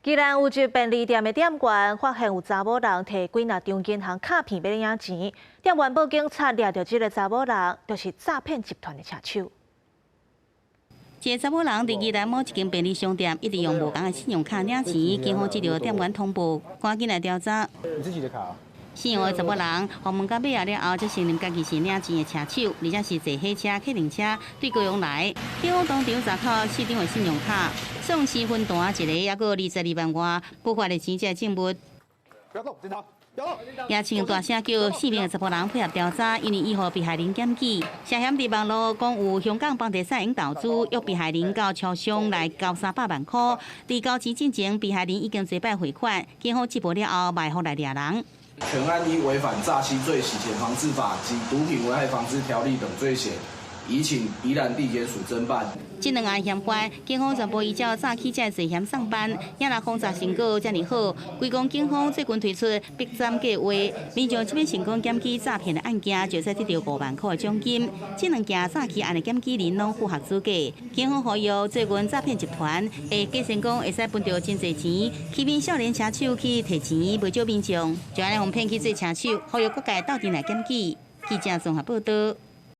既然有一便利店的店员发现有查某人摕几若张银行卡片要领钱，店员报警查抓到这个查某人，就是诈骗集团的车手。一个查某人伫宜兰某一间便利商店，一直用无同的信用卡领钱，警方接到店员通报，赶紧来调查。你自己的卡？ 信用的查某人，访问到尾仔了后，才承认家己是领钱的车手，而且是坐火车、客运车对高雄来。警方当场查扣4张的信用卡，送4分单一个，还佫22万外不法的钱财证物。不要动，检查。 也请大声叫4名的查甫人配合调查，因为依互被害人检举，涉嫌伫网络讲有香港房地产引导资，约被害人到超商来交300万块。伫交钱进前，被害人已经多摆汇款，警方缉捕了后，卖互来抓人。 全案依违反诈欺罪、洗钱防治法及毒品危害防治条例等罪嫌，移请宜兰地检署侦办。这2案嫌犯，警方全部依照诈欺罪罪嫌上班，也若复杂成果遮尔好，规公警方最近推出逼斩计划，民众这边成功检举诈骗的案件，就使得到5万块的奖金。这2件诈欺案的检举人拢符合资格，警方呼吁做群诈骗集团，假成功会使分到真侪钱，欺骗少年车手去摕钱，未少民众就安尼互骗去做车手，呼吁各界斗阵来检举。记者综合报道。